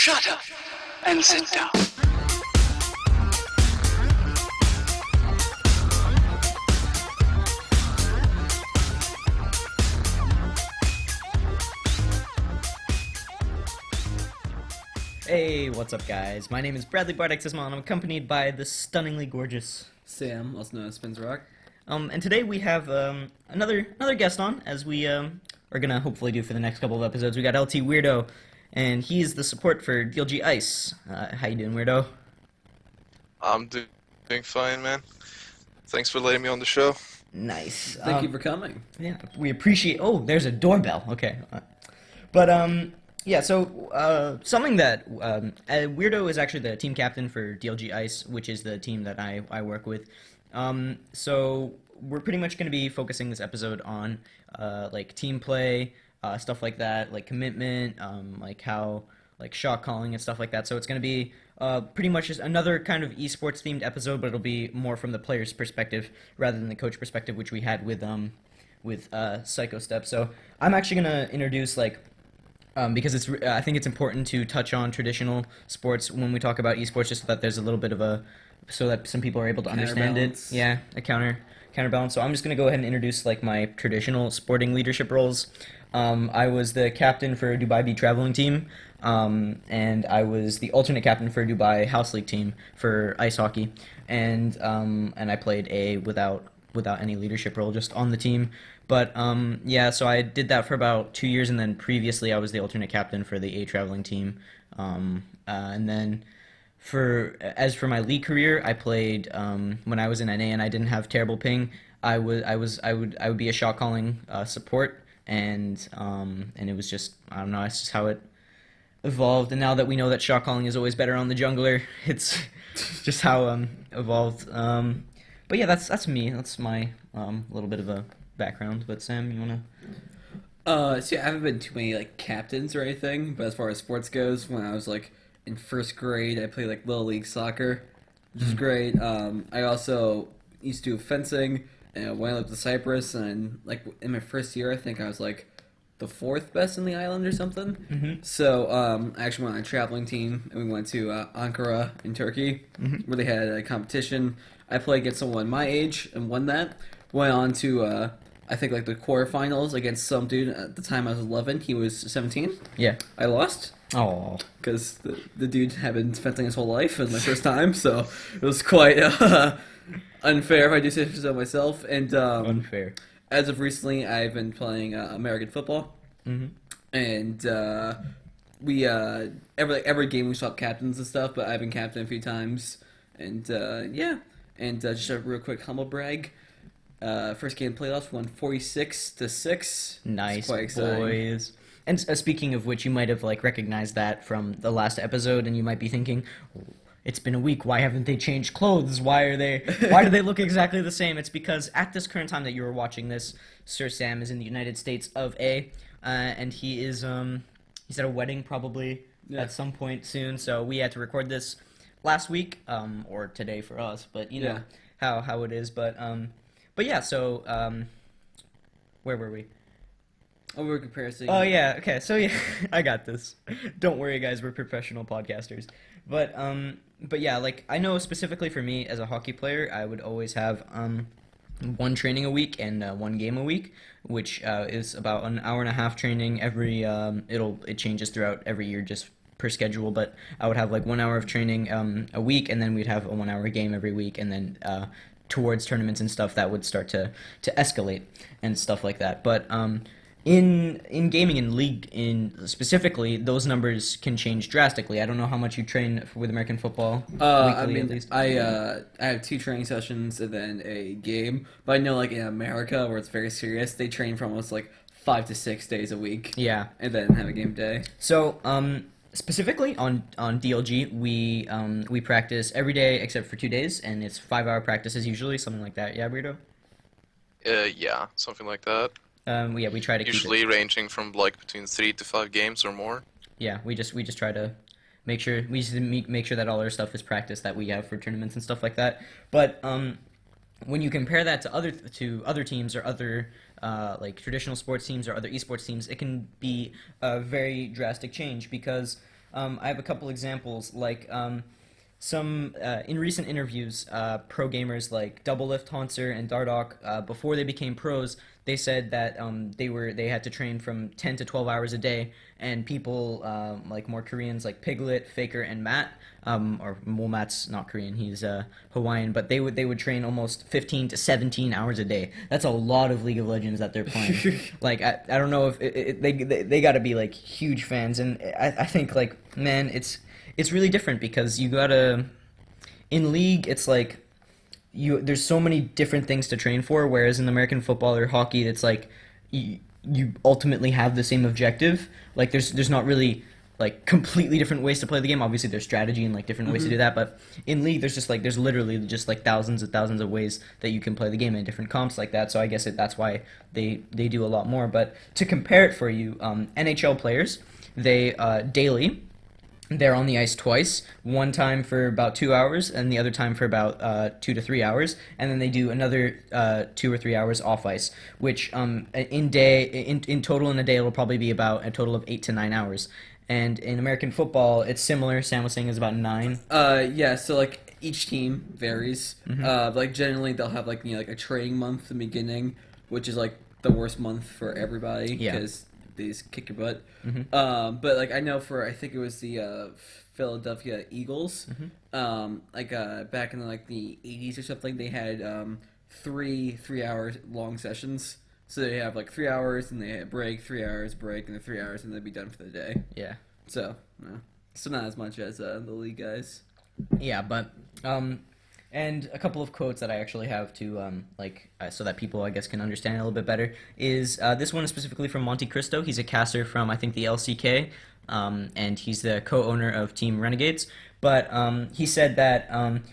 Shut up and sit down. Hey, what's up, guys? My name is Bradley Bartek-Sismal, and I'm accompanied by the stunningly gorgeous Sam, also known as Spins Rock. And today we have another guest on, as we are gonna hopefully do for the next couple of episodes. We got LT Weirdo, and he's the support for DLG Ice. How you doing, Weirdo? I'm doing fine, man. Thanks for letting me on the show. Nice. Thank you for coming. Yeah, we appreciate. Oh, there's a doorbell. Okay, yeah. So something that Weirdo is actually the team captain for DLG Ice, which is the team that I work with. So we're pretty much going to be focusing this episode on like team play, stuff like that, like commitment, like how like shot calling and stuff like that. So it's going to be pretty much just another kind of esports themed episode, but it'll be more from the player's perspective rather than the coach perspective, which we had with Psycho Step. So I'm actually going to introduce like. Because I think it's important to touch on traditional sports when we talk about esports, just so that there's a little bit of so that some people are able to understand it. Yeah, a counterbalance. So I'm just gonna go ahead and introduce like my traditional sporting leadership roles. I was the captain for Dubai Beat Traveling Team, and I was the alternate captain for Dubai House League team for ice hockey, and I played without any leadership role, just on the team. But yeah, so I did that for about 2 years, and then previously I was the alternate captain for the A traveling team. And then for my league career, I played when I was in NA and I didn't have terrible ping. I would be a shot calling support, and it was just, I don't know, it's just how it evolved. And now that we know that shot calling is always better on the jungler, it's just how evolved. But yeah, that's me. That's my little bit of a background. But Sam, you wanna? So yeah, I haven't been too many like captains or anything, but as far as sports goes, when I was like in first grade, I played like little league soccer, which is great. I also used to do fencing, and when I lived in Cyprus, and like in my first year, I think I was like the fourth best in the island or something. Mm-hmm. So I actually went on a traveling team, and we went to Ankara in Turkey, where they had a competition. I played against someone my age and won that. Went on to I think like the quarterfinals against some dude. At the time I was 11, he was 17. Yeah. I lost. Oh. Because the dude had been fencing his whole life. It was my first time, so it was quite unfair if I do say so myself. And Unfair. As of recently, I've been playing American football. Mm-hmm. And we every game we swap captains and stuff, but I've been captain a few times. And yeah. And just a real quick humble brag. First game playoffs, won 46-6. Nice, quite exciting. boys. And speaking of which, you might have like recognized that from the last episode, and you might be thinking, "It's been a week. Why haven't they changed clothes? Why do they look exactly the same?" It's because at this current time that you are watching this, Sir Sam is in the United States of A, and he's at a wedding probably at some point soon. So we had to record this last week, or today for us, but you know how it is. But yeah, so where were we? Oh, we were comparing. Oh yeah, okay. So yeah, I got this. Don't worry, guys. We're professional podcasters. But yeah, like I know specifically for me as a hockey player, I would always have one training a week and one game a week, which is about an hour and a half training every. It changes throughout every year just per schedule, but I would have like 1 hour of training a week, and then we'd have a 1 hour game every week, and then towards tournaments and stuff that would start to escalate and stuff like that. But in gaming and league specifically, those numbers can change drastically. I don't know how much you train with American football weekly, I mean, at least. I have 2 training sessions and then a game, but I know like in America where it's very serious, they train for almost like 5 to 6 days a week. Yeah, and then have a game day. So specifically on DLG, we practice every day except for 2 days, and it's 5-hour practices usually, something like that. Yeah, Weirdo? Yeah, something like that. We try to Usually keep it. ranging from like between 3 to 5 games or more. Yeah, we just try to make sure that all our stuff is practice that we have for tournaments and stuff like that. But when you compare that to other teams or other like traditional sports teams or other esports teams, it can be a very drastic change because I have a couple examples, like some in recent interviews, pro gamers like Doublelift, Haunter, and Dardoch, before they became pros, they said that they had to train from 10 to 12 hours a day, and people like more Koreans like Piglet, Faker, and Matt, or well, Matt's not Korean, he's Hawaiian, but they would train almost 15 to 17 hours a day. That's a lot of League of Legends that they're playing. Like I don't know if they got to be like huge fans, and I think like, man, it's really different because you gotta in League it's like there's so many different things to train for, whereas in American football or hockey it's like you ultimately have the same objective. Like there's not really like completely different ways to play the game. Obviously there's strategy and like different ways to do that, but in League there's literally just like thousands of ways that you can play the game in different comps like that. So I guess that's why they do a lot more. But to compare it for you, NHL players, they daily they're on the ice twice, one time for about 2 hours and the other time for about 2 to 3 hours, and then they do another 2 or 3 hours off ice, which in total in a day it'll probably be about a total of 8 to 9 hours. And in American football, it's similar. Sam was saying is about 9. Yeah. So like each team varies. Like generally they'll have like like a training month in the beginning, which is like the worst month for everybody because they just kick your butt. But like I know I think it was the Philadelphia Eagles. Like back in like the 80s or something, they had 3 hour long sessions. So they have like 3 hours, and they had break, 3 hours, break, and then 3 hours, and they'd be done for the day. Yeah. So, so not as much as the league guys. Yeah, but and a couple of quotes that I actually have to so that people I guess can understand it a little bit better is this one is specifically from Monte Cristo. He's a caster from I think the LCK, and he's the co-owner of Team Renegades. But he said that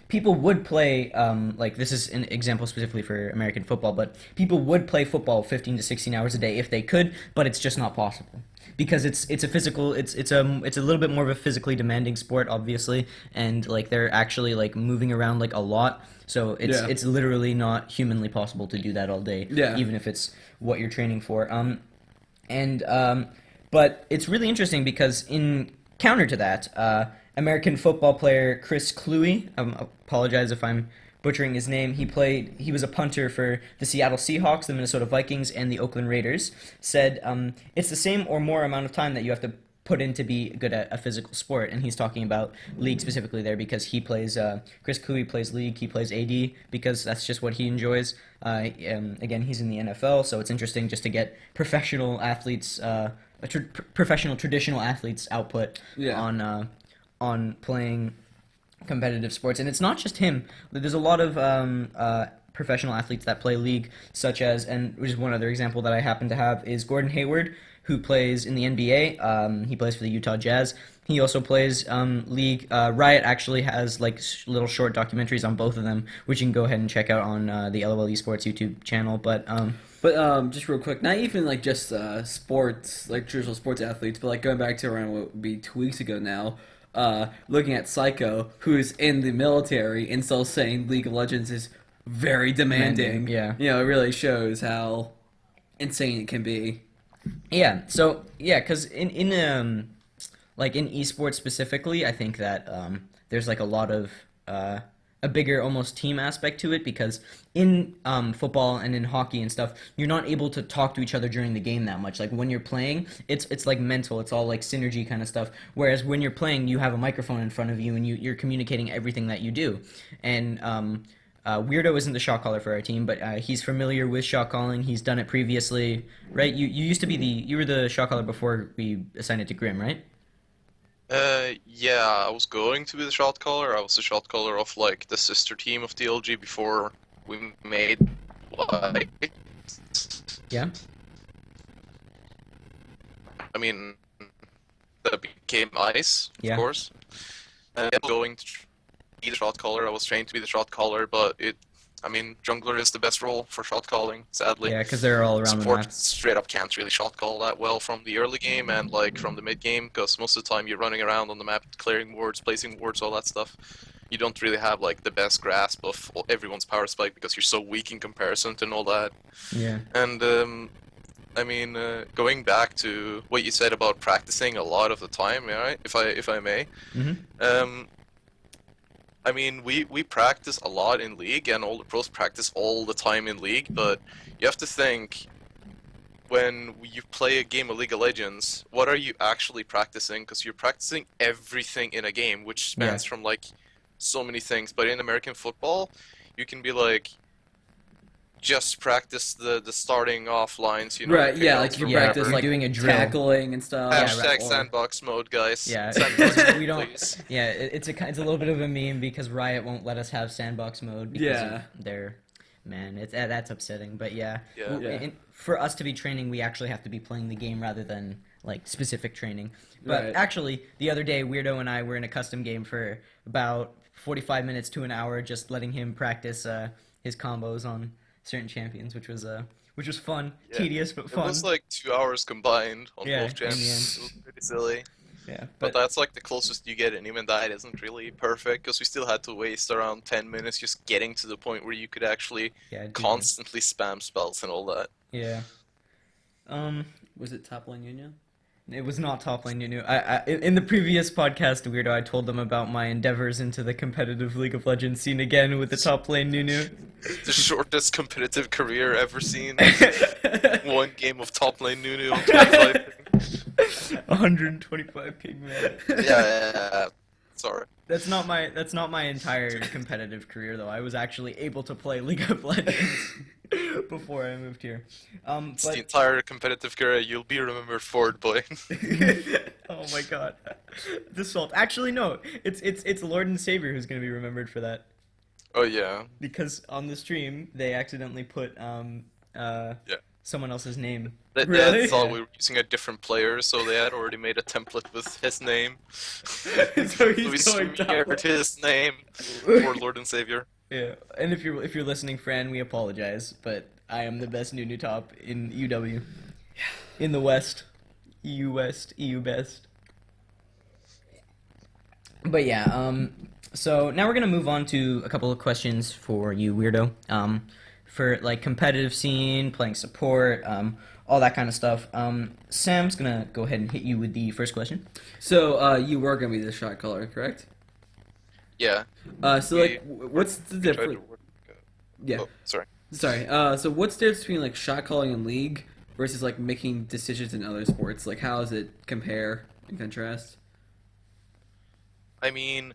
people would play, like this is an example specifically for American football, but people would play football 15 to 16 hours a day if they could, but it's just not possible. Because it's a physical, it's a little bit more of a physically demanding sport, obviously, and like they're actually like moving around like a lot, so it's literally not humanly possible to do that all day, even if it's what you're training for. But it's really interesting because in counter to that, American football player Chris Cluey, apologize if I'm butchering his name, he was a punter for the Seattle Seahawks, the Minnesota Vikings, and the Oakland Raiders, said it's the same or more amount of time that you have to put in to be good at a physical sport. And he's talking about League specifically there because he plays, Chris Cluey plays League, he plays AD because that's just what he enjoys. Again, he's in the NFL, so it's interesting just to get professional athletes, professional traditional athletes output on playing competitive sports. And it's not just him. There's a lot of professional athletes that play League, such as, and which is one other example that I happen to have, is Gordon Hayward, who plays in the NBA. He plays for the Utah Jazz. He also plays League. Riot actually has like little short documentaries on both of them, which you can go ahead and check out on the LOL Esports YouTube channel. But just real quick, not even like just sports, like traditional sports athletes, but like going back to around what would be 2 weeks ago now, looking at Psycho, who's in the military and still saying League of Legends is very demanding. Yeah. You know, it really shows how insane it can be. Yeah. So yeah, because in like in esports specifically, I think that there's like a lot of a bigger almost team aspect to it, because in football and in hockey and stuff, you're not able to talk to each other during the game that much. Like when you're playing, it's like mental, it's all like synergy kind of stuff. Whereas when you're playing, you have a microphone in front of you and you're communicating everything that you do. And Weirdo isn't the shot caller for our team, but he's familiar with shot calling. He's done it previously, right? You used to be you were the shot caller before we assigned it to Grim, right? Yeah, I was going to be the shot caller. I was the shot caller of like the sister team of DLG before we made like. Yeah. I mean, that became Ice, Yeah. of course. And I was going to be the shot caller. I was trained to be the shot caller, but I mean, jungler is the best role for shot calling, sadly. Yeah, because they're all around the map. Support straight up can't really shot call that well from the early game and like from the mid game, because most of the time you're running around on the map, clearing wards, placing wards, all that stuff. You don't really have like the best grasp of everyone's power spike because you're so weak in comparison to all that. Yeah. And I mean, going back to what you said about practicing a lot of the time, right? If I may. Mm-hmm. Um, I mean, we practice a lot in League, and all the pros practice all the time in League, but you have to think, when you play a game of League of Legends, what are you actually practicing? Because you're practicing everything in a game, which spans from, like, so many things. But in American football, you can be like, just practice the starting off lines, you know, Right, the yeah, payouts like you or practice whatever. like doing a drill. tackling and stuff. Hashtag or- sandbox mode, guys. Yeah, Sandbox we mode, don't. please. Yeah, it's a little bit of a meme because Riot won't let us have sandbox mode because Yeah. of their man. That's upsetting. But yeah, Yeah. Yeah. for us to be training, we actually have to be playing the game rather than like specific training. But Right. actually, the other day, Weirdo and I were in a custom game for about 45 minutes to an hour, just letting him practice his combos on certain champions, which was fun, Yeah. tedious but It fun. was like 2 hours combined on Yeah, both in the champions. It was pretty silly. Yeah, But that's like the closest you get, and even that isn't really perfect, because we still had to waste around 10 minutes just getting to the point where you could actually yeah, dude, constantly spam spells and all that. yeah. Was it top lane union? It was not top lane Nunu. In the previous podcast, Weirdo, I told them about my endeavors into the competitive League of Legends scene again with the top lane Nunu. The shortest competitive career ever seen. One game of top lane Nunu on 25. 125 ping man. Yeah. Sorry. That's not my entire competitive career though. I was actually able to play League of Legends before I moved here. It's But the entire competitive career you'll be remembered for it, boy. oh my god, the salt. Actually, no. It's Lord and Savior who's gonna be remembered for that Oh yeah. because on the stream they accidentally put someone else's name. They Really? thought we were using a different player, so they had already made a template with his name. So we he's going top smeared lane. his name for Lord and Savior. Yeah, and if you're listening, Fran, we apologize, but I am the best Nunu top in UW. In the West, EU West, EU best. But yeah, so now we're gonna move on to a couple of questions for you, Weirdo. For like competitive scene, playing support, all that kind of stuff. Sam's gonna go ahead and hit you with the first question. So you were gonna be the shot caller, correct? Yeah. So like, what's the We tried to difference? work- Yeah. Oh, sorry. Sorry. So what's the difference between like shot calling in League versus like making decisions in other sports? Like, how does it compare and contrast? I mean,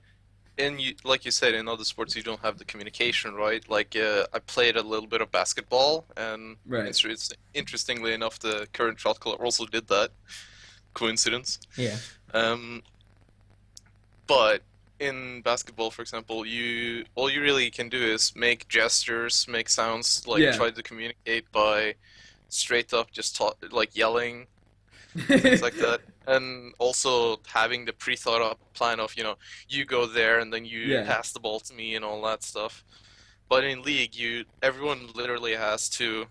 like you said, in other sports you don't have the communication, right? Like, I played a little bit of basketball, and Right. interestingly enough, the current shot caller also did that. Coincidence. Yeah. But in basketball, for example, all you really can do is make gestures, make sounds, like Yeah. try to communicate by straight up just like yelling, things like that. And also having the pre-thought up plan of, you go there and then you Yeah. pass the ball to me and all that stuff. But in League, everyone literally has to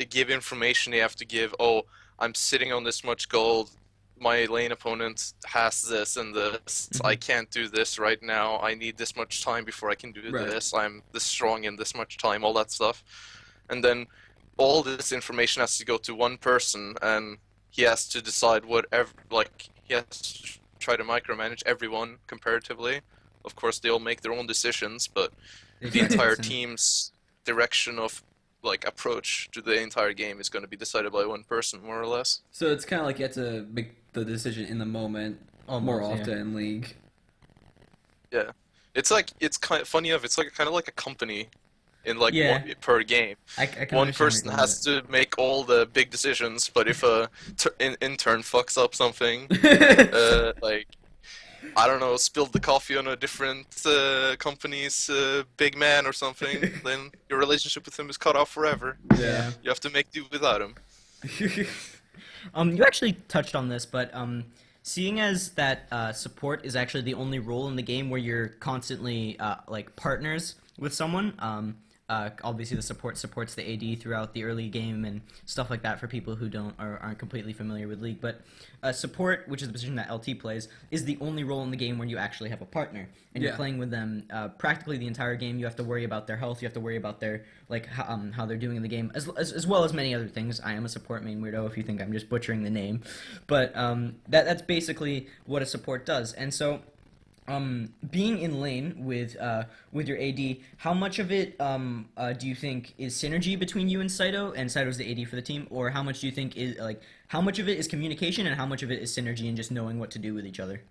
give information. They have to give, oh, I'm sitting on this much gold. My lane opponent has this and this. I can't do this right now. I need this much time before I can do Right. this. I'm this strong in this much time, all that stuff. And then all this information has to go to one person, and he has to decide whatever, like, he has to try to micromanage everyone comparatively. Of course, they all make their own decisions, but the entire team's direction of, like, approach to the entire game is going to be decided by one person, more or less. So it's kind of like you have to make the decision in the moment more Almost, yeah. often in League. Yeah, it's kind of funny enough. It's like kind of like a company, in like Yeah. one, per game. I can One understand person where you're has to make all the big decisions, but if a intern fucks up something, like, I don't know, spilled the coffee on a different company's big man or something, then your relationship with him is cut off forever. Yeah. You have to make do without him. You actually touched on this, but seeing as that support is actually the only role in the game where you're constantly like partners with someone, Obviously, the support supports the AD throughout the early game and stuff like that for people who aren't completely familiar with League. But support, which is the position that LT plays, is the only role in the game where you actually have a partner and you're Yeah. playing with them practically the entire game. You have to worry about their health. You have to worry about their how they're doing in the game, as well as many other things. I am a support main weirdo. If you think I'm just butchering the name, but that's basically what a support does. And so being in lane with your AD, how much of it do you think is synergy between you and Saito's the AD for the team, or how much do you think is how much of it is communication and how much of it is synergy and just knowing what to do with each other?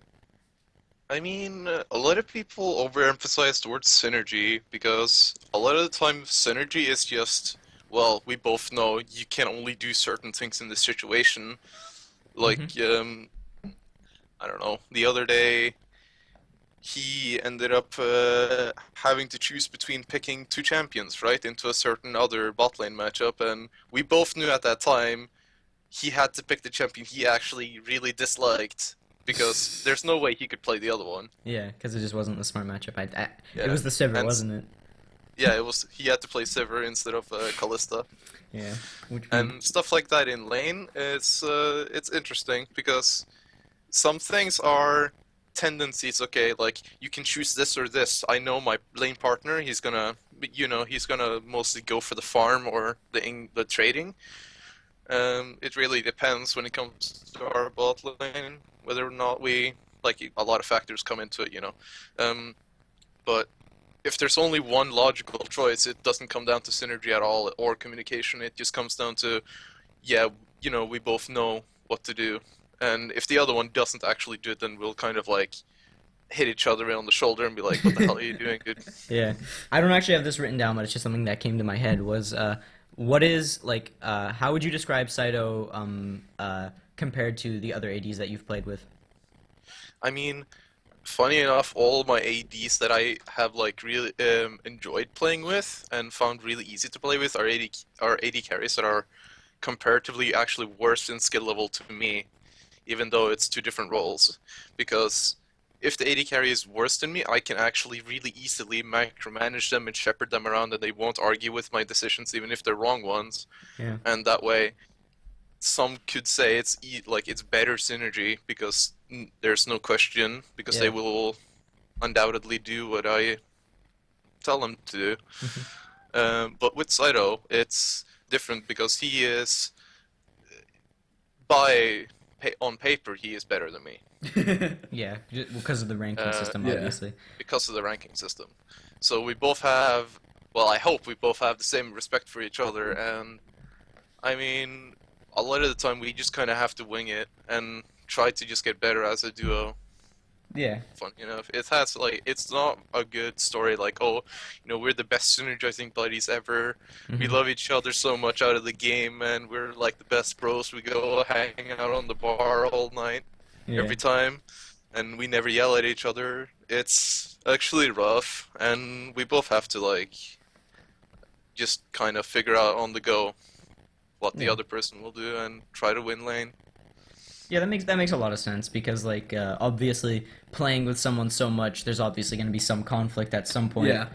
I mean, a lot of people overemphasize the word synergy because a lot of the time synergy is just, well, we both know you can only do certain things in this situation. Like, I don't know, the other day he ended up having to choose between picking two champions, right, into a certain other bot lane matchup, and we both knew at that time he had to pick the champion he actually really disliked because there's no way he could play the other one. Yeah, because it just wasn't the smart matchup. It Yeah, was the Sivir, and wasn't it? yeah, it was he had to play Sivir instead of Kalista, Yeah, which and stuff like that in lane. It's interesting because some things are tendencies. Okay, like you can choose this or this. I know my lane partner. He's gonna mostly go for the farm or the trading. It really depends when it comes to our bot lane, whether or not a lot of factors come into it, But if there's only one logical choice, it doesn't come down to synergy at all or communication. It just comes down to, yeah, we both know what to do. And if the other one doesn't actually do it, then we'll kind of hit each other on the shoulder and be like, what the hell are you doing, dude? Yeah, I don't actually have this written down, but it's just something that came to my head. Was what is how would you describe Saito compared to the other ADs that you've played with? I mean, funny enough, all my ADs that I have really enjoyed playing with and found really easy to play with are AD carries that are comparatively actually worse in skill level to me, even though it's two different roles. Because if the AD carry is worse than me, I can actually really easily micromanage them and shepherd them around, and they won't argue with my decisions, even if they're wrong ones. Yeah. And that way, some could say it's better synergy because there's no question, because they Yeah. will undoubtedly do what I tell them to do. But with Saito, it's different because he is, on paper, he is better than me. Yeah, because of the ranking system, yeah. obviously. Because of the ranking system. So we both have, well, I hope we both have the same respect for each other, and I mean, a lot of the time we just kind of have to wing it and try to just get better as a duo. Yeah. Fun, it's not a good story we're the best synergizing buddies ever. We love each other so much out of the game, and we're like the best bros. We go hang out on the bar all night, Yeah. every time, and we never yell at each other. It's actually rough, and we both have to just kind of figure out on the go what the Yeah. other person will do and try to win lane. Yeah, that makes a lot of sense because obviously playing with someone so much, there's obviously going to be some conflict at some point. Yeah.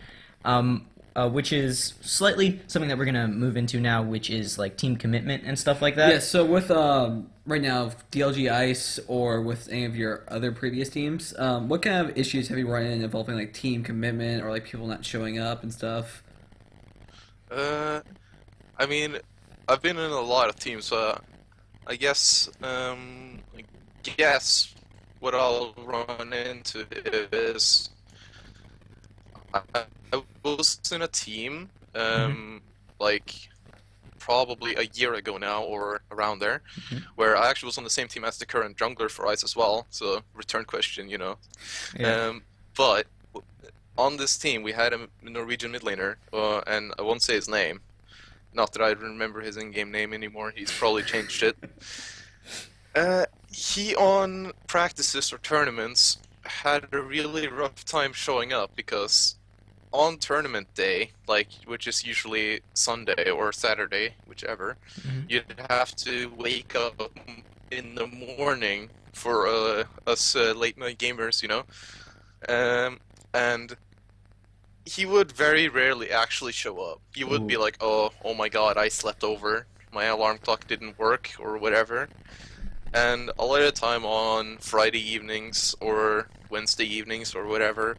Which is slightly something that we're gonna move into now, which is team commitment and stuff like that. Yeah, so with right now DLG Ice or with any of your other previous teams, what kind of issues have you run in involving team commitment or people not showing up and stuff? I mean, I've been in a lot of teams, so I guess what I'll run into is I was in a team probably a year ago now or around there, where I actually was on the same team as the current jungler for Ice as well. So return question, Yeah. But on this team we had a Norwegian mid laner, and I won't say his name. Not that I remember his in-game name anymore. He's probably changed it. He on practices or tournaments had a really rough time showing up because on tournament day, which is usually Sunday or Saturday, whichever, you'd have to wake up in the morning for us late night gamers, and he would very rarely actually show up. He would be Ooh. like, oh my god, I slept over. My alarm clock didn't work or whatever. And a lot of the time on Friday evenings or Wednesday evenings or whatever,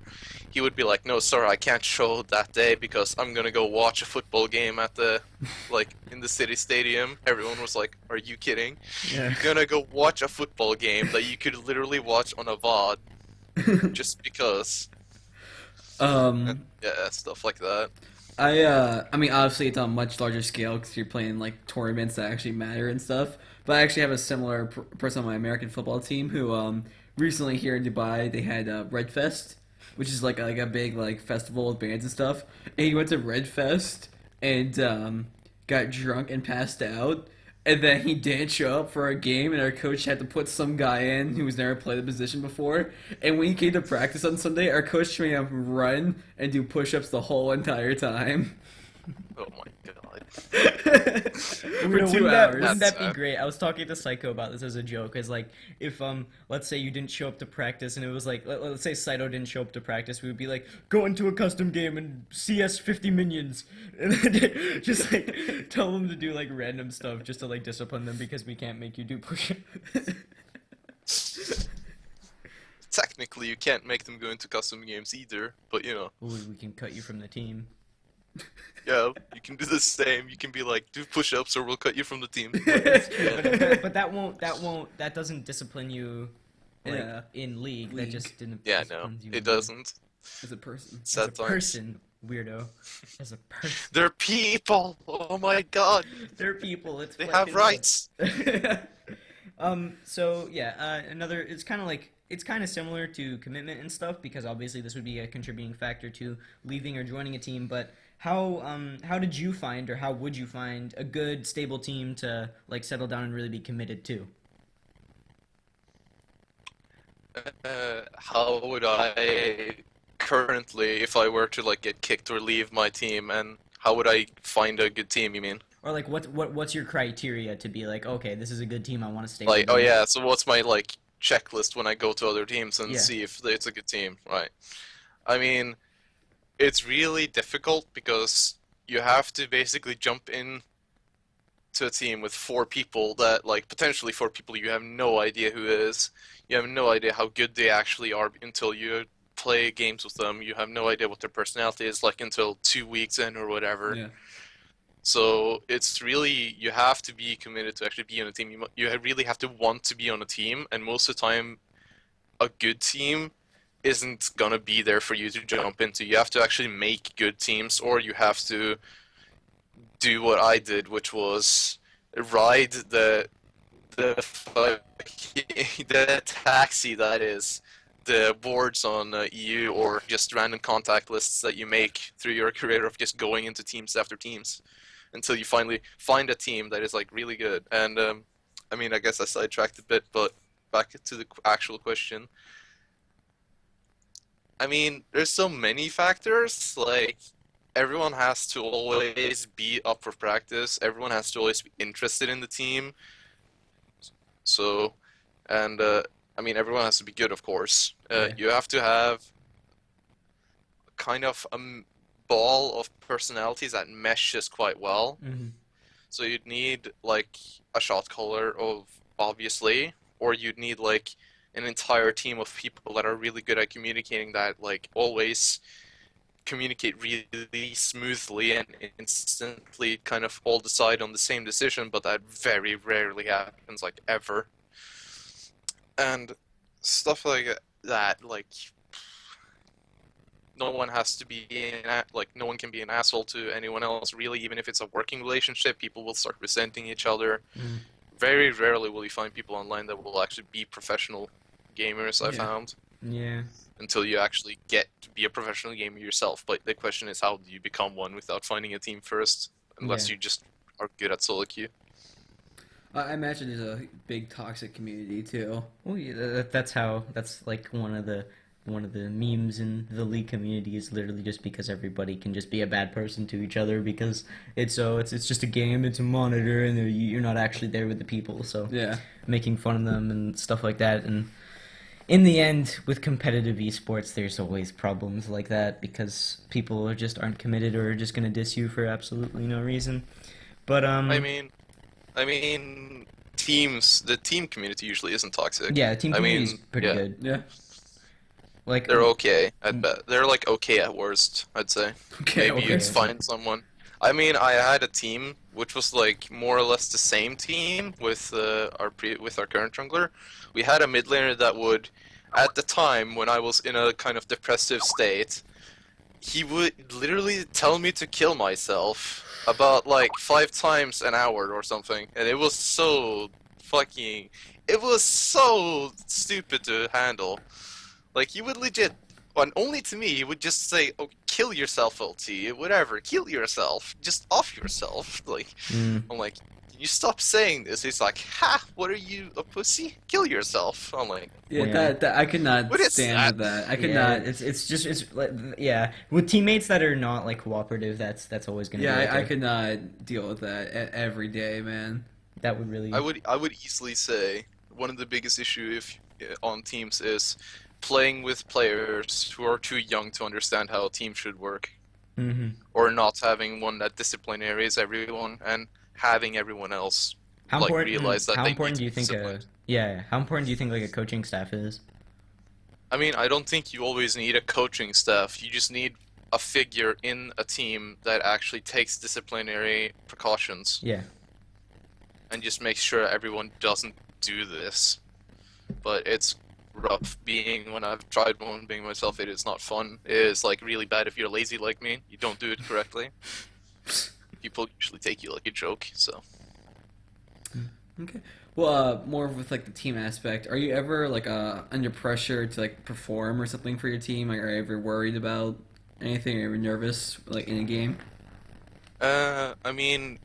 he would be like, no, sorry, I can't show that day because I'm gonna go watch a football game at the, like, in the city stadium. Everyone was like, are you kidding? Yeah. You're gonna go watch a football game that you could literally watch on a VOD just because. Um, Yeah, stuff like that. I mean, obviously it's on a much larger scale because you're playing like tournaments that actually matter and stuff. But I actually have a similar person on my American football team who, recently here in Dubai, they had Red Fest, which is like a big like festival with bands and stuff. And he went to Red Fest and got drunk and passed out. And then he didn't show up for a game, and our coach had to put some guy in who was never played the position before. And when he came to practice on Sunday, our coach made him run and do push-ups the whole entire time. Oh my god. For 2 wouldn't hours. wouldn't that be That's great? I was talking to Psycho about this as a joke. Is like if let's say you didn't show up to practice and it was like let's say Saito didn't show up to practice, we would be like go into a custom game and CS 50 minions, and then just like tell them to do like random stuff just to like discipline them because we can't make you do push-ups. Technically, you can't make them go into custom games either, but you know, Ooh, we can cut you from the team. yeah, you can do the same. You can be like, do push-ups or we'll cut you from the team. But that doesn't discipline you like Yeah. in league. That League. just didn't Yeah, no, disciplines you it in- doesn't. As a person. As a Sad times. person, weirdo. As a person. They're people! Oh my god! They're people. It's They fucking have rights! So yeah, another. It's kind of like it's kind of similar to commitment and stuff because obviously this would be a contributing factor to leaving or joining a team. But how did you find or how would you find a good stable team to like settle down and really be committed to? How would I currently, if I were to like get kicked or leave my team, and how would I find a good team, you mean? Or like what's your criteria to be like okay this is a good team I want to stay Like, with oh them? yeah, so what's my like checklist when I go to other teams and Yeah. see if it's a good team, right? I mean, it's really difficult because you have to basically jump in to a team with four people that, like, potentially four people you have no idea who is. You have no idea how good they actually are until you play games with them. You have no idea what their personality is like until 2 weeks in or whatever. Yeah. So it's really, you have to be committed to actually be on a team. You really have to want to be on a team, and most of the time, a good team isn't gonna be there for you to jump into. You have to actually make good teams, or you have to do what I did, which was ride the taxi that is the boards on EU, or just random contact lists that you make through your career of just going into teams after teams until you finally find a team that is like really good. And I mean, I guess I sidetracked a bit, but back to the actual question. I mean, there's so many factors. Like, everyone has to always be up for practice. Everyone has to always be interested in the team. So, and I mean, everyone has to be good, of course. Yeah. You have to have kind of a ball of personalities that meshes quite well. Mhm. So you'd need like a shot caller of obviously, or you'd need like an entire team of people that are really good at communicating, that like always communicate really smoothly and instantly kind of all decide on the same decision, but that very rarely happens, like ever. And stuff like that, like no one has to be no one can be an asshole to anyone else really. Even if it's a working relationship, people will start resenting each other. Mhm. Very rarely will you find people online that will actually be professional gamers, I Yeah. found, Yeah. until you actually get to be a professional gamer yourself. But the question is, how do you become one without finding a team first? Unless Yeah. you just are good at solo queue. I imagine there's a big toxic community too. Well, yeah, that's like one of the memes in the League community is literally just because everybody can just be a bad person to each other because it's just a game, it's a monitor, and you're not actually there with the people, so Yeah. making fun of them and stuff like that. And in the end, with competitive esports, there's always problems like that because people just aren't committed or are just gonna diss you for absolutely no reason. But the team community usually isn't toxic. yeah, team community is pretty yeah. good. Yeah. Like They're okay at best. They're like okay at worst, I'd say. Okay. Maybe you'd find someone. I mean, I had a team which was like more or less the same team with our current jungler. We had a mid laner that would, at the time when I was in a kind of depressive state, he would literally tell me to kill myself about like 5 times an hour or something, and it was so stupid to handle. Like, he would legit, and only to me, he would just say, "Oh, kill yourself, LT, whatever, kill yourself, just off yourself." Like, I'm like, "You stop saying this." He's like, "Ha, what are you, a pussy? Kill yourself." I'm like, Yeah, Yeah. that I could not What is stand with that. I could yeah, not. it's like, yeah, with teammates that are not like cooperative, that's always gonna be like I a- could not deal with that every day, man. that would really I would easily say one of the biggest on teams is playing with players who are too young to understand how a team should work, or not having one that disciplinaries everyone and having everyone else how like important realize that how they important need do you to be think disciplined. how important do you think like a coaching staff is? I mean, I don't think you always need a coaching staff. You just need a figure in a team that actually takes disciplinary precautions Yeah. and just makes sure everyone doesn't do this. But it's rough when I've tried one being myself. It is not fun. It is like really bad if you're lazy like me. You don't do it correctly. People usually take you like a joke. So Okay. Well, more with like the team aspect. Are you ever like under pressure to like perform or something for your team? Like, are you ever worried about anything? Are you ever nervous like in a game? I mean,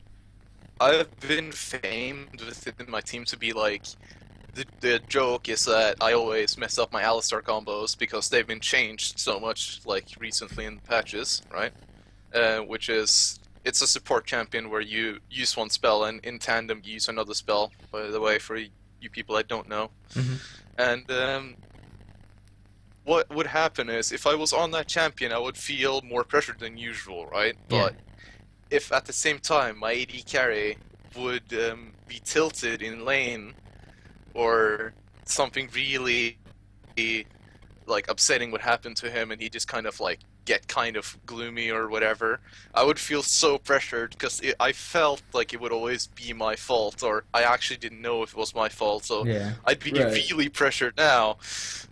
I've been famed within my team to be like, the joke is that I always mess up my Alistar combos because they've been changed so much, like, recently in the patches, right? Which is, it's a support champion where you use one spell and in tandem you use another spell, by the way, for you people that don't know. And what would happen is, if I was on that champion, I would feel more pressure than usual, right? Yeah. But if at the same time my AD carry would be tilted in lane, or something really like upsetting would happen to him and he just kind of like get kind of gloomy or whatever, I would feel so pressured because I felt like it would always be my fault, or I actually didn't know if it was my fault, so Yeah. I'd be Right. really pressured now,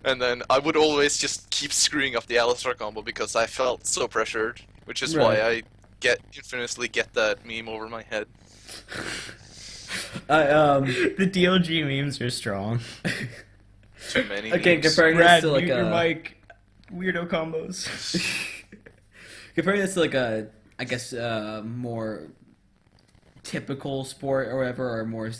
and then I would always just keep screwing up the Alistar combo because I felt so pressured, which is why I infinitely get that meme over my head. The DLG memes are strong. Too many Okay, memes. comparing this Brad, to like mute your a mic. Weirdo combos. comparing this to like a I guess more typical sport or whatever, or more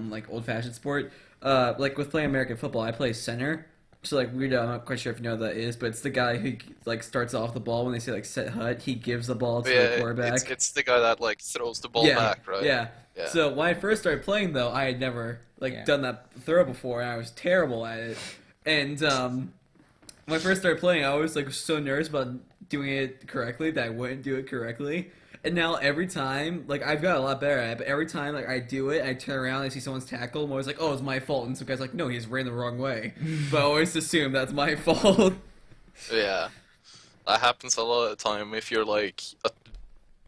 like old-fashioned sport. Like with playing American football, I play center. So like weirdo, I'm not quite sure if you know what that is, but it's the guy who like starts off the ball when they say like set hut. He gives the ball to the quarterback. It's the guy that like throws the ball back, right? Yeah. Yeah. So when I first started playing, though, I had never done that throw before, and I was terrible at it. And when I first started playing, I was like so nervous about doing it correctly that I wouldn't do it correctly. And now every time, like I've got a lot better at it, but every time like I do it, I turn around, I see someone's tackle, I'm always like, oh, it's my fault. And some guy's like, no, he just ran the wrong way. But I always assume that's my fault. Yeah. That happens a lot of the time if you're like,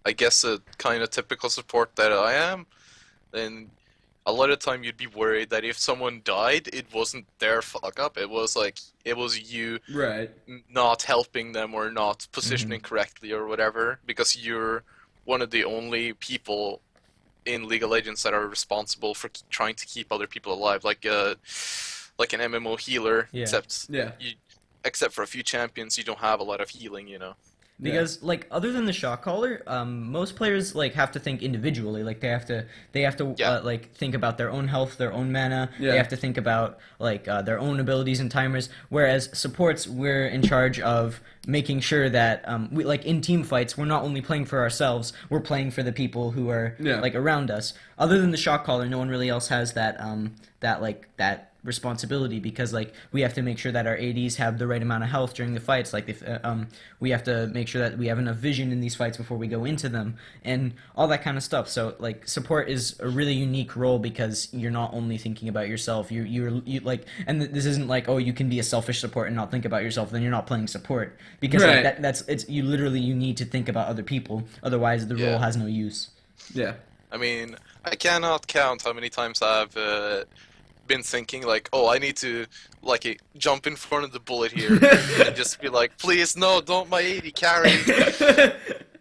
I guess a kind of typical support that I am, then a lot of the time you'd be worried that if someone died, it wasn't their fuck up. It was like, it was you Right. not helping them or not positioning correctly or whatever, because you're one of the only people in League of Legends that are responsible for trying to keep other people alive, like an MMO healer. Yeah. Except for a few champions, you don't have a lot of healing, you know. Because like other than the shot caller, most players like have to think individually. Like they have to like think about their own health, their own mana. Yeah. They have to think about like their own abilities and timers. Whereas supports, we're in charge of making sure that we like in team fights, we're not only playing for ourselves, we're playing for the people who are like around us. Other than the shot caller, no one really else has that responsibility, because like we have to make sure that our ADs have the right amount of health during the fights. Like if we have to make sure that we have enough vision in these fights before we go into them, and all that kind of stuff. So like support is a really unique role because you're not only thinking about yourself. You like, and this isn't like, oh, you can be a selfish support and not think about yourself, then you're not playing support, because Right. like that's you literally, you need to think about other people, otherwise the role has no use. Yeah. I mean, I cannot count how many times I've been thinking like, oh, I need to like jump in front of the bullet here and just be like, please, no, don't my AD carry,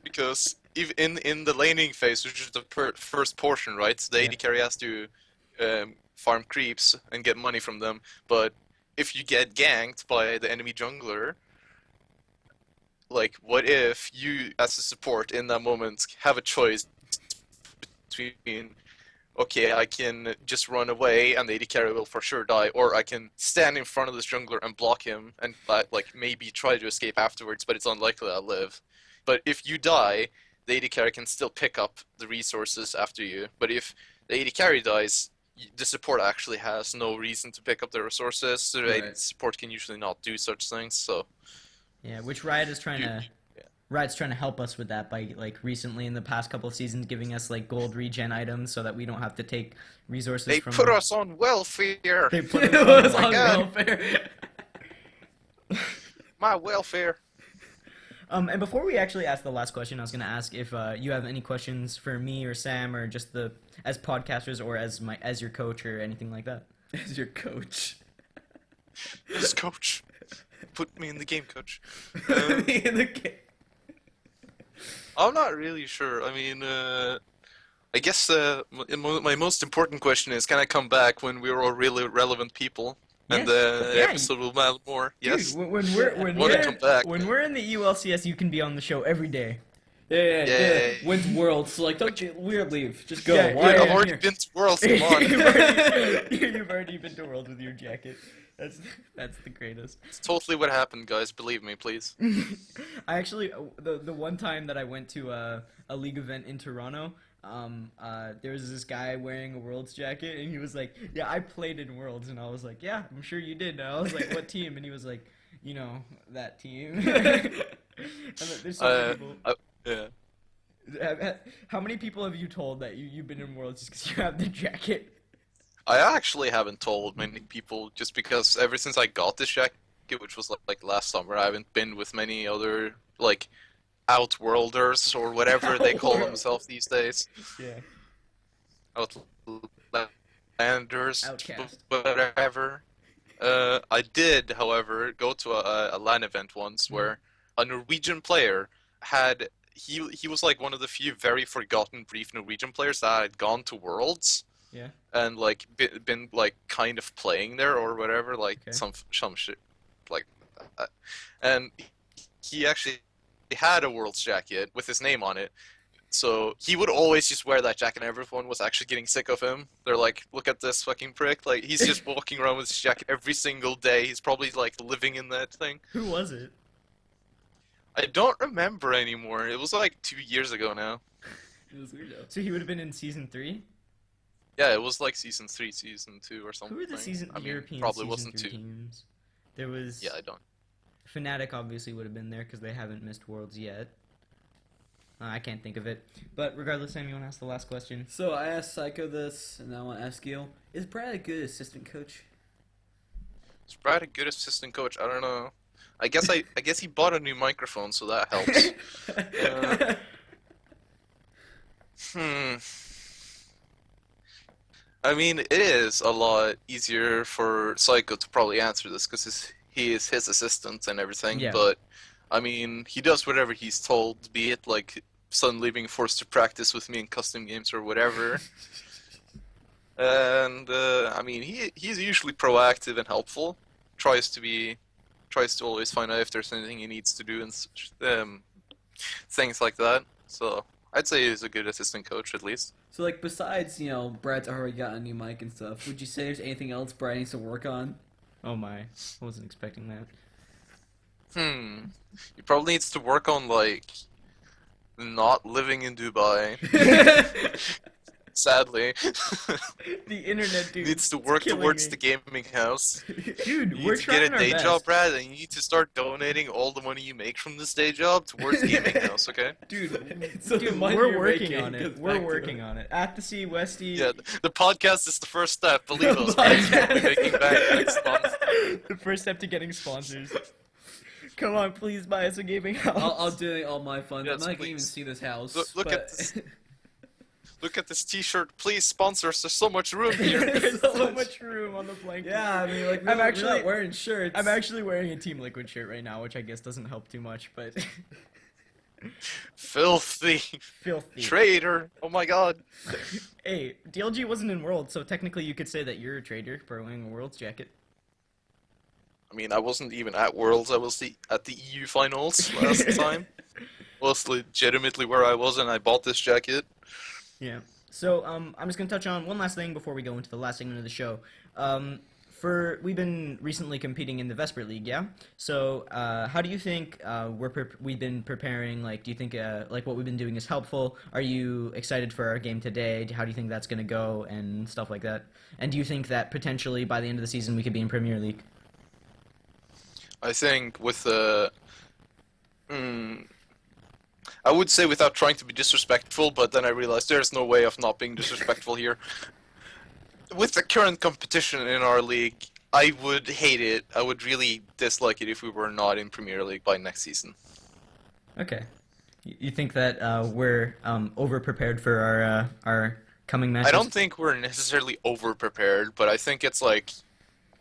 because even in the laning phase, which is the first portion, right? The AD carry has to farm creeps and get money from them, but if you get ganked by the enemy jungler, like, what if you, as a support in that moment, have a choice between, okay, I can just run away and the AD carry will for sure die, or I can stand in front of this jungler and block him and like maybe try to escape afterwards, but it's unlikely I'll live. But if you die, the AD carry can still pick up the resources after you. But if the AD carry dies, the support actually has no reason to pick up the resources, so the Right. support can usually not do such things. So Yeah, which Riot is trying to. Yeah. Riot's trying to help us with that by like recently in the past couple of seasons giving us like gold regen items so that we don't have to take resources they from. put us on welfare. They put It us was on. on God. welfare. My welfare. And before we actually ask the last question, I was gonna ask if you have any questions for me or Sam or just as podcasters or as your coach or anything like that. As your coach. Yes, coach. Put me in the game, coach. In the game. I'm not really sure. I mean, I guess my most important question is, can I come back when we're all really relevant people? And the Yeah, episode will matter more. Yes. Dude, when Wanna come back. we're in the ULCS, you can be on the show every day. Yeah. Yay. Wins worlds. So like, don't get weird. Leave. Just go. Yeah, Why Dude, are I've you already here? been to Worlds, come on. You've already been to Worlds with your jacket. That's the greatest. It's totally what happened, guys. Believe me, please. I actually the one time that I went to a league event in Toronto, there was this guy wearing a Worlds jacket, and he was like, "Yeah, I played in Worlds," and I was like, "Yeah, I'm sure you did." And I was like, "What team?" And he was like, "You know, that team." And there's so many people. Yeah. How many people have you told that you've been in Worlds just because you have the jacket? I actually haven't told many people, just because ever since I got this jacket, which was like last summer, I haven't been with many other like outworlders or whatever they call themselves these days. Yeah. Outlanders, Outcast. whatever. I did, however, go to a LAN event once where a Norwegian player had he was like one of the few very forgotten brief Norwegian players that had gone to Worlds. Yeah. And like been like kind of playing there or whatever, like Okay. some shit like that. And he actually had a Worlds jacket with his name on it, so he would always just wear that jacket, and everyone was actually getting sick of him. They're like, look at this fucking prick, like he's just walking around with his jacket every single day. He's probably like living in that thing. Who was it? I don't remember anymore. It was like 2 years ago now. It was weirdo. So he would have been in season 3. Yeah, it was like season 3, season 2 or something. Who were the I mean, European probably season wasn't 3 2. teams? There was. Yeah, I don't. Fnatic obviously would have been there because they haven't missed Worlds yet. I can't think of it. But regardless, Sam, you want to ask the last question? So I asked Psycho this, and I want to ask you: is Brad a good assistant coach? Is Brad a good assistant coach? I don't know. I guess he bought a new microphone, so that helps. I mean, it is a lot easier for Psycho to probably answer this because he is his assistant and everything. Yeah. But I mean, he does whatever he's told, be it like suddenly being forced to practice with me in custom games or whatever. And I mean, he's usually proactive and helpful. Tries to always find out if there's anything he needs to do and things like that. So I'd say he's a good assistant coach at least. So like, besides Brad's already got a new mic and stuff, would you say there's anything else Brad needs to work on? Oh my, I wasn't expecting that. He probably needs to work on like not living in Dubai. Sadly, The internet, dude, needs to it's work killing towards me. the gaming house. Dude, You we're need to get trying a our day best. job, Brad, and you need to start donating all the money you make from this day job towards gaming house, okay? Dude, So the dude, money we're you're working making on it. goes We're back to working them. on it. At the sea, Westy. Yeah, the podcast is the first step. Believe us, podcast. we'll be making back next month. The first step to getting sponsors. Come on, please buy us a gaming house. I'll donate all my funds. Yes, I'm not gonna even please. see this house. Look but... at this. Look at this T-shirt. Please sponsor us. There's so much room here. There's so much room on the blanket. Yeah, I mean, like I'm we're actually- not wearing shirts. I'm actually wearing a Team Liquid shirt right now, which I guess doesn't help too much, but Filthy filthy. traitor. Oh my god. Hey, DLG wasn't in Worlds, so technically you could say that you're a traitor for wearing a Worlds jacket. I mean, I wasn't even at Worlds. I was at the EU finals last time. Was legitimately where I was, and I bought this jacket. Yeah. So, I'm just gonna touch on one last thing before we go into the last segment of the show. We've been recently competing in the Vesper League, yeah. So, how do you think we've been preparing? Like, do you think like what we've been doing is helpful? Are you excited for our game today? How do you think that's gonna go and stuff like that? And do you think that potentially by the end of the season we could be in Premier League? I think with the. I would say without trying to be disrespectful, but then I realized there's no way of not being disrespectful here. With the current competition in our league, I would hate it. I would really dislike it if we were not in Premier League by next season. Okay. You think that we're over prepared for our coming matches? I don't think we're necessarily over prepared, but I think it's like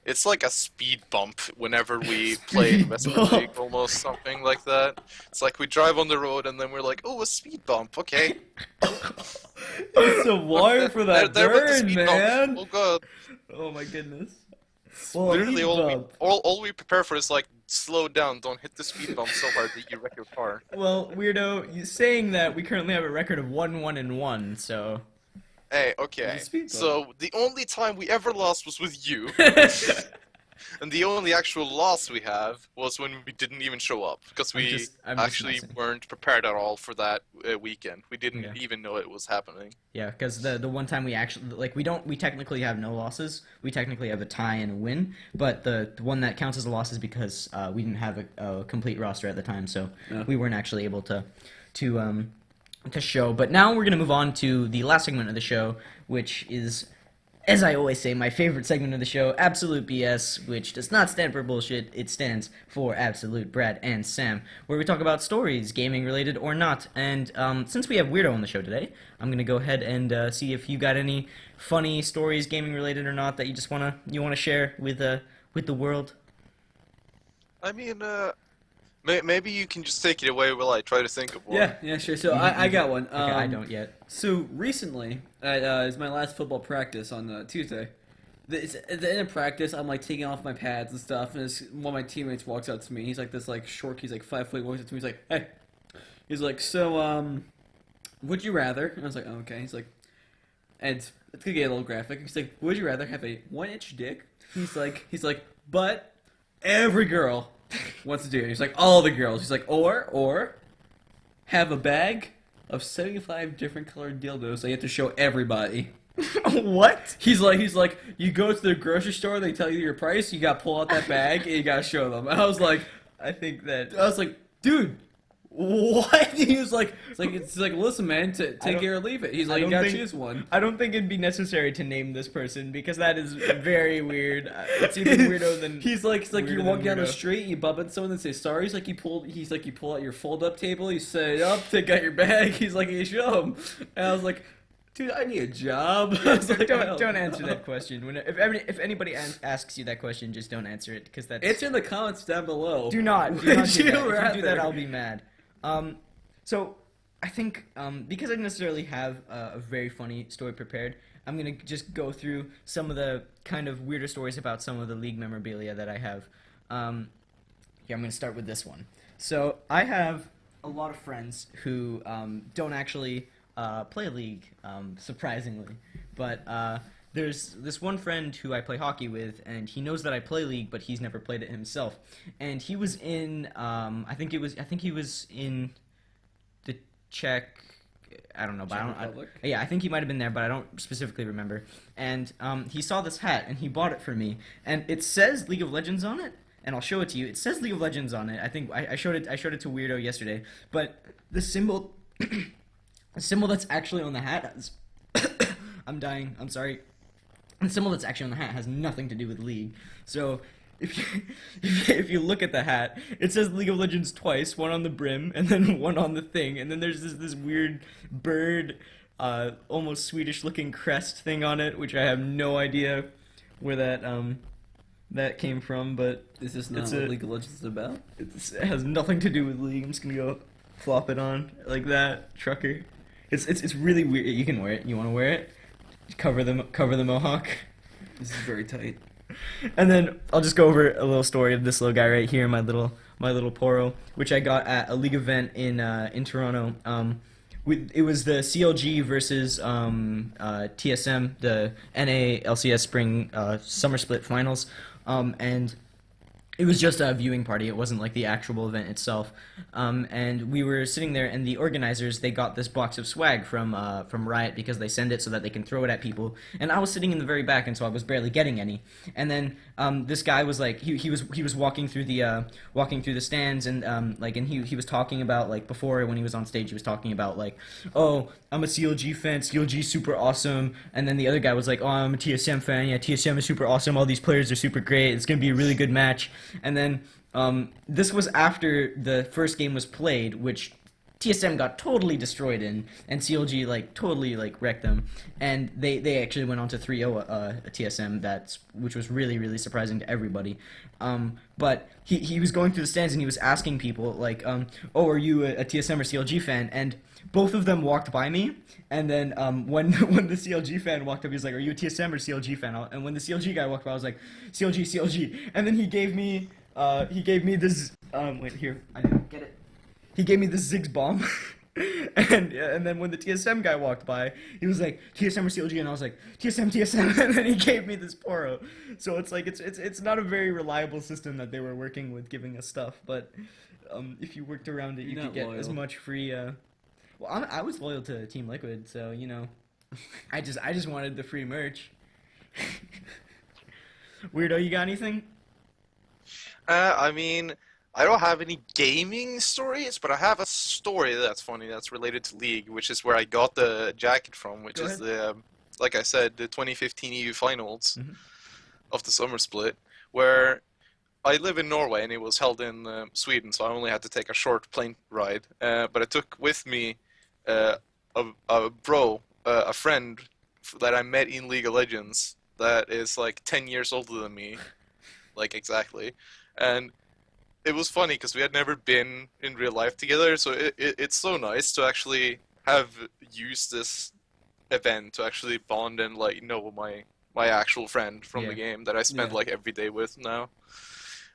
a speed bump whenever we play in Vesper bump. League, almost something like that. It's like we drive on the road and then we're like, oh, a speed bump, okay. It's a wire for that There went the burn, speed man. bump. Oh god. Oh my goodness. Literally Speed bump. all we prepare for is like, slow down, don't hit the speed bump so hard that you wreck your car. Well, Weirdo, you saying that we currently have a record of 1-1-1, so... Hey, okay. There's a speed bump. So the only time we ever lost was with you. And the only actual loss we have was when we didn't even show up, because we I'm just actually messing. weren't prepared at all for that weekend. We didn't Yeah. even know it was happening. Yeah, because the one time we actually, like, we technically have no losses. We technically have a tie and a win, but the one that counts as a loss is because we didn't have a complete roster at the time, so Yeah. we weren't actually able to show. But now we're gonna move on to the last segment of the show, which is, as I always say, my favorite segment of the show, Absolute BS, which does not stand for bullshit. It stands for Absolute Brad and Sam, where we talk about stories, gaming related or not. And since we have Weirdo on the show today, I'm gonna go ahead and see if you got any funny stories, gaming related or not, that you just wanna share with the world. I mean, maybe you can just take it away while I try to think of one. Yeah, sure. So I got one. Okay, I don't yet. So recently, it's my last football practice on Tuesday. At the end of practice, I'm like taking off my pads and stuff, and one of my teammates walks up to me. He's like this like short. He's like 5 foot. He walks up to me. He's like, "Hey," he's like, "So would you rather?" And I was like, oh, "Okay." He's like, and it's gonna get a little graphic. He's like, "Would you rather have a 1-inch dick?" He's like, "But every girl wants to do it." He's like, "All the girls." He's like, or have a bag of 75 different colored dildos that you have to show everybody." What? He's like, you go to the grocery store, they tell you your price, you gotta pull out that bag, and you gotta show them. And I was like, dude, what? He was like, it's like, listen, man, take it or leave it. He's like, you gotta choose one. I don't think it'd be necessary to name this person because that is very weird. It's even weirdo than. He's like weirder you than walk down the weirdo. street, you bump into someone and say sorry. You pull out your fold up table, you set it up, take out your bag. He's like, you show him. And I was like, dude, I need a job. I was like, Don't answer that question. If anybody asks you that question, just don't answer it because that's. Answer in the comments down below. Do not do Would that. you If you do that, rather? I'll be mad. So I think because I didn't necessarily have a very funny story prepared, I'm gonna just go through some of the kind of weirder stories about some of the league memorabilia that I have. I'm gonna start with this one. So I have a lot of friends who don't actually play League, surprisingly, but there's this one friend who I play hockey with, and he knows that I play League, but he's never played it himself. And he was in, I think he was in the Czech I don't know, but Czech I don't. Republic? Yeah, I think he might have been there, but I don't specifically remember. And he saw this hat and he bought it for me, and it says League of Legends on it. And I'll show it to you. It says League of Legends on it. I think I showed it. I showed it to Weirdo yesterday. But the symbol, the symbol that's actually on the hat has. I'm dying. I'm sorry. The symbol that's actually on the hat has nothing to do with League. So if you, if you look at the hat, it says League of Legends twice, one on the brim and then one on the thing, and then there's this weird bird, almost Swedish-looking crest thing on it, which I have no idea where that came from, but Is this not it's what League of Legends is about? it has nothing to do with League. I'm just gonna go flop it on like that, trucker. It's really weird. You can wear it. You want to wear it? Cover the mohawk. This is very tight. And then I'll just go over a little story of this little guy right here, my little Poro, which I got at a League event in Toronto. It was the CLG versus TSM, the NA LCS Spring Summer Split Finals, and it was just a viewing party. It wasn't like the actual event itself. And we were sitting there, and the organizers, they got this box of swag from Riot because they send it so that they can throw it at people. And I was sitting in the very back, and so I was barely getting any. And then this guy was like, he was walking through the stands, and and he was talking about, like, before when he was on stage, he was talking about, like, oh, I'm a CLG fan, CLG's super awesome. And then the other guy was like, oh, I'm a TSM fan, yeah, TSM is super awesome, all these players are super great, it's gonna be a really good match. And then this was after the first game was played, which TSM got totally destroyed in, and CLG like totally like wrecked them, and they actually went on to 3-0 TSM, which was really surprising to everybody. But he was going through the stands and he was asking people like, oh, are you a TSM or CLG fan? And both of them walked by me, and then when the CLG fan walked up, he was like, "Are you a TSM or CLG fan?" And when the CLG guy walked by, I was like, "CLG." And then he gave me this. Wait, here, I didn't get it. He gave me this Ziggs bomb, and then when the TSM guy walked by, he was like, "TSM or CLG?" And I was like, "TSM." And then he gave me this Poro. So it's like it's not a very reliable system that they were working with giving us stuff, but if you worked around it, you You're could not get loyal. as much free. Well, I was loyal to Team Liquid, so you know, I just wanted the free merch. Weirdo, you got anything? I mean, I don't have any gaming stories, but I have a story that's funny that's related to League, which is where I got the jacket from, which Go is the, like I said, the 2015 EU Finals of the Summer Split, where I live in Norway and it was held in Sweden, so I only had to take a short plane ride. But I took with me a friend that I met in League of Legends that is like 10 years older than me, like exactly. And it was funny because we had never been in real life together, so it's so nice to actually have used this event to actually bond and like know my actual friend from the game that I spend Yeah. like every day with now.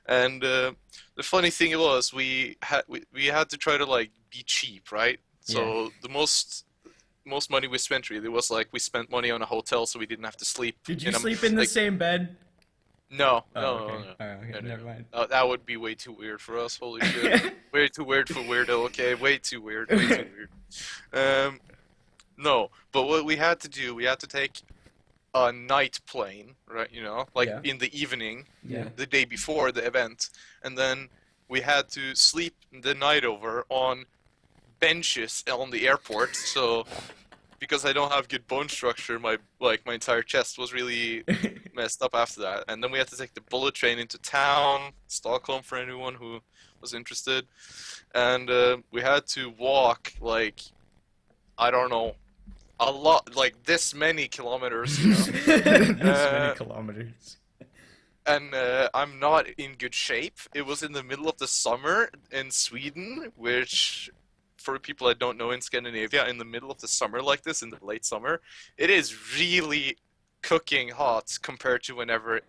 And the funny thing was we had to try to like be cheap, right? So the most money we spent really was like we spent money on a hotel so we didn't have to sleep. Did you in a- sleep in the like, same bed? No, Oh, no, okay. no. All right, okay. No, no, Never no. mind. That would be way too weird for us. Holy shit. Way too weird for Weirdo, okay? Way too weird. Way too weird. No, but what we had to do, we had to take a night plane, right? You know, like Yeah. in the evening, Yeah. the day before the event, and then we had to sleep the night over on benches on the airport. So, because I don't have good bone structure, my entire chest was really messed up after that. And then we had to take the bullet train into town, Stockholm, for anyone who was interested. And we had to walk like, I don't know, a lot, like this many kilometers, you know. This many kilometers. And I'm not in good shape. It was in the middle of the summer in Sweden, which, for people I don't know in Scandinavia, in the middle of the summer like this, in the late summer, it is really cooking hot compared to whenever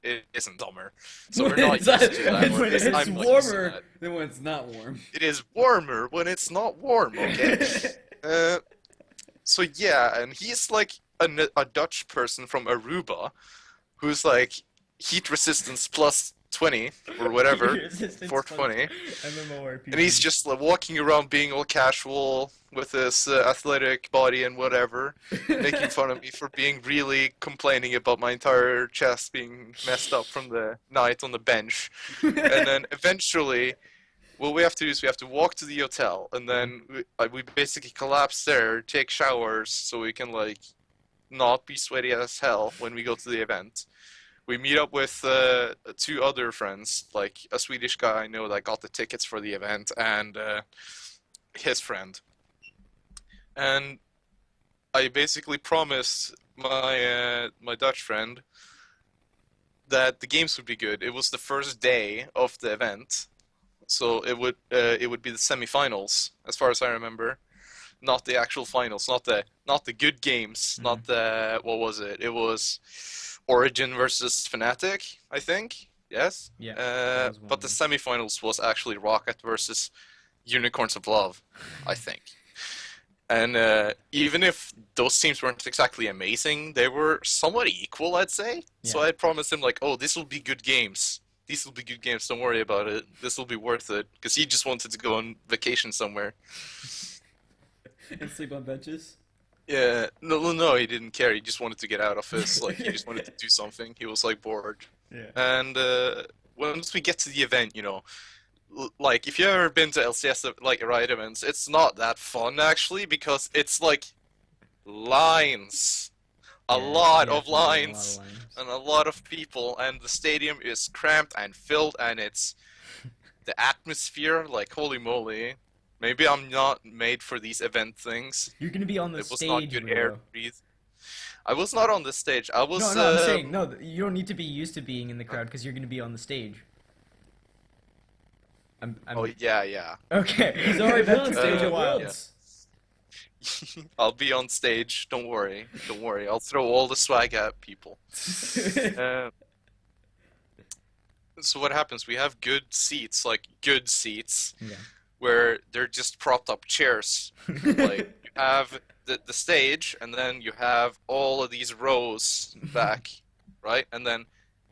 it isn't summer. So we're not used to that. It's I'm not used to warmer that. than when it's not warm. It is warmer when it's not warm, okay? So yeah, and he's like a Dutch person from Aruba who's like heat resistance plus 420 or whatever, Resistance 420, MMORPG. and he's just like, walking around being all casual with his athletic body and whatever, making fun of me for being really complaining about my entire chest being messed up from the night on the bench. And then eventually, what we have to do is we have to walk to the hotel, and then we basically collapse there, take showers so we can like not be sweaty as hell when we go to the event. We meet up with 2 other friends, like a Swedish guy I know that got the tickets for the event, and his friend. And I basically promised my Dutch friend that the games would be good. It was the first day of the event, so it would be the semifinals, as far as I remember, not the actual finals, not the good games, not the what was it? It was Origin versus Fnatic, I think. Yes. Yeah. But the semifinals was actually Rocket versus Unicorns of Love, I think. And even if those teams weren't exactly amazing, they were somewhat equal, I'd say. Yeah. So I promised him like, oh, this will be good games. These will be good games. Don't worry about it. This will be worth it. Because he just wanted to go on vacation somewhere. And sleep on benches. Yeah, no, he didn't care. He just wanted to get out of his, like, he just wanted to do something. He was, like, bored. Yeah. And once we get to the event, you know, like, if you've ever been to LCS, like, Riot events, it's not that fun, actually, because it's, like, lines. A lot of lines. And a lot of people, and the stadium is cramped and filled, and it's the atmosphere, like, holy moly. Maybe I'm not made for these event things. You're gonna be on the It was stage, not good air to breathe. I was not on the stage. I was. No, I'm saying no. You don't need to be used to being in the crowd because you're gonna be on the stage. Oh yeah. Okay. He's already been on That stage took at a while. Worlds. I'll be on stage. Don't worry. I'll throw all the swag at people. So what happens? We have good seats, like good seats, Yeah. where they're just propped up chairs. Like you have the stage, and then you have all of these rows back, right? And then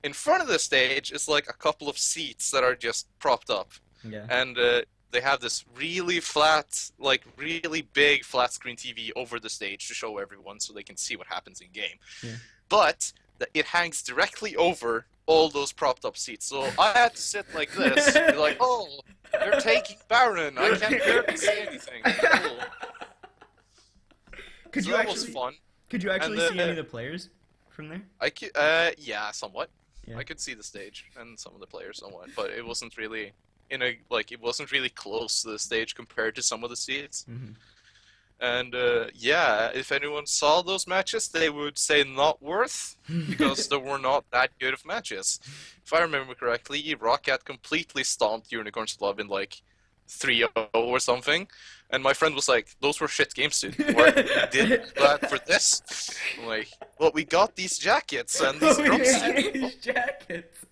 in front of the stage is like a couple of seats that are just propped up. Yeah. And they have this really flat, like really big flat screen TV over the stage to show everyone so they can see what happens in game. Yeah. But it hangs directly over all those propped up seats. So I had to sit like this, be like, oh, they're taking Baron. I can't barely see anything. Cool. Could So you that actually? was fun. Could you actually And, see any of the players from there? I could, yeah, somewhat. Yeah. I could see the stage and some of the players somewhat, but it wasn't really it wasn't really close to the stage compared to some of the seats. Mm-hmm. And yeah, if anyone saw those matches, they would say not worth because they were not that good of matches. If I remember correctly, Rocket completely stomped Unicorns of Love in like 3-0 or something, and my friend was like, "Those were shit games, dude. What you did that for this?" I'm like, well, we got these jackets and these drums. These jackets.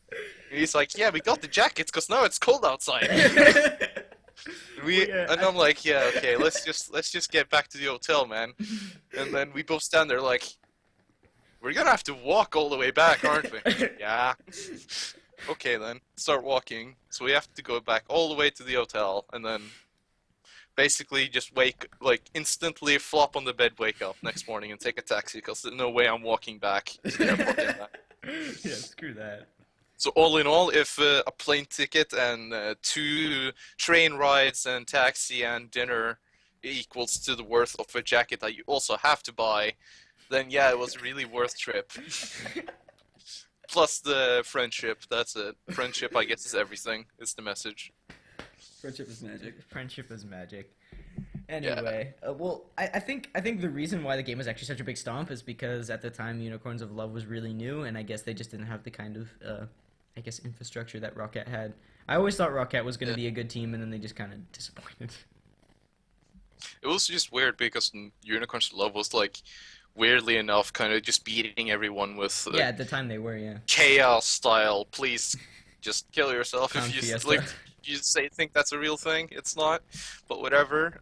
And he's like, "Yeah, we got the jackets because now it's cold outside." And I'm like, yeah, okay, let's just get back to the hotel, man. And then we both stand there like, we're gonna have to walk all the way back, aren't we? Yeah. Okay then, start walking. So we have to go back all the way to the hotel, and then basically just instantly flop on the bed, wake up next morning, and take a taxi because there's no way I'm walking back to the airport in that. Yeah, screw that. So all in all, if a plane ticket and 2 train rides and taxi and dinner equals to the worth of a jacket that you also have to buy, then yeah, it was a really worth trip. Plus the friendship, that's it. Friendship, I guess, is everything, is the message. Friendship is magic. Friendship is magic. Anyway, well, I think the reason why the game was actually such a big stomp is because at the time Unicorns of Love was really new, and I guess they just didn't have the kind of infrastructure that Rocket had. I always thought Rocket was going to be a good team, and then they just kind of disappointed. It was just weird because Unicorns of Love was like, weirdly enough, kind of just beating everyone with Yeah, at the time they were, yeah. chaos style. Please just kill yourself if you Fiesta. think that's a real thing. It's not, but whatever.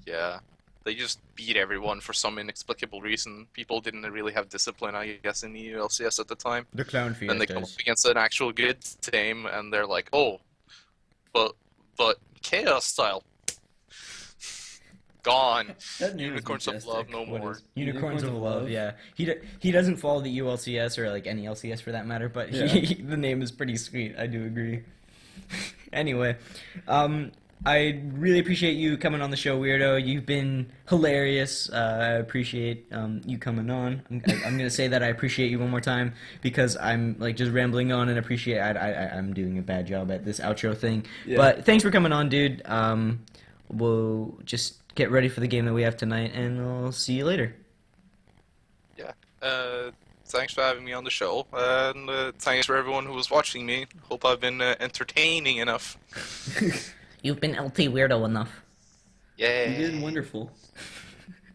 Yeah. They just beat everyone for some inexplicable reason. People didn't really have discipline, I guess, in the LCS at the time. The clown Then they come up fiestas. against an actual good team, and they're like, "Oh, but chaos style, gone. That name is Unicorns of majestic. love, no What more." is- Unicorns of Love, yeah. He doesn't follow the ULCS or like any LCS for that matter, but Yeah. the name is pretty sweet. I do agree. Anyway, I really appreciate you coming on the show, Weirdo. You've been hilarious. I appreciate you coming on. I'm gonna say that I appreciate you one more time because I'm like just rambling on and appreciate. I'm doing a bad job at this outro thing. Yeah. But thanks for coming on, dude. We'll just get ready for the game that we have tonight, and we'll see you later. Yeah. Thanks for having me on the show, and thanks for everyone who was watching me. Hope I've been entertaining enough. You've been LT Weirdo enough. Yay! You did wonderful.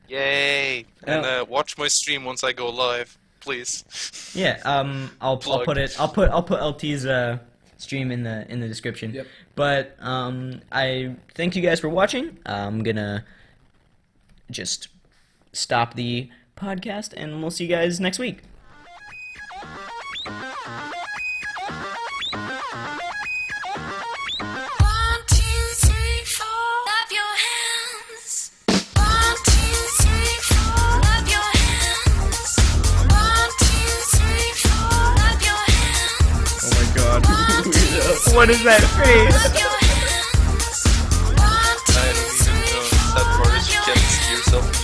Yay! And watch my stream once I go live, please. Yeah, I'll Plug. put it. I'll put LT's stream in the description. Yep. But I thank you guys for watching. I'm gonna just stop the podcast, and we'll see you guys next week. One, two, three, four. Clap your hands. 1, 2, 3, 4. Clap your hands. 1, 2, 3, 4. Clap your hands. Oh my god. 1, 2, 3, What is that face? clap your hands. 1, 2, I don't even know. That part is you can't see yourself.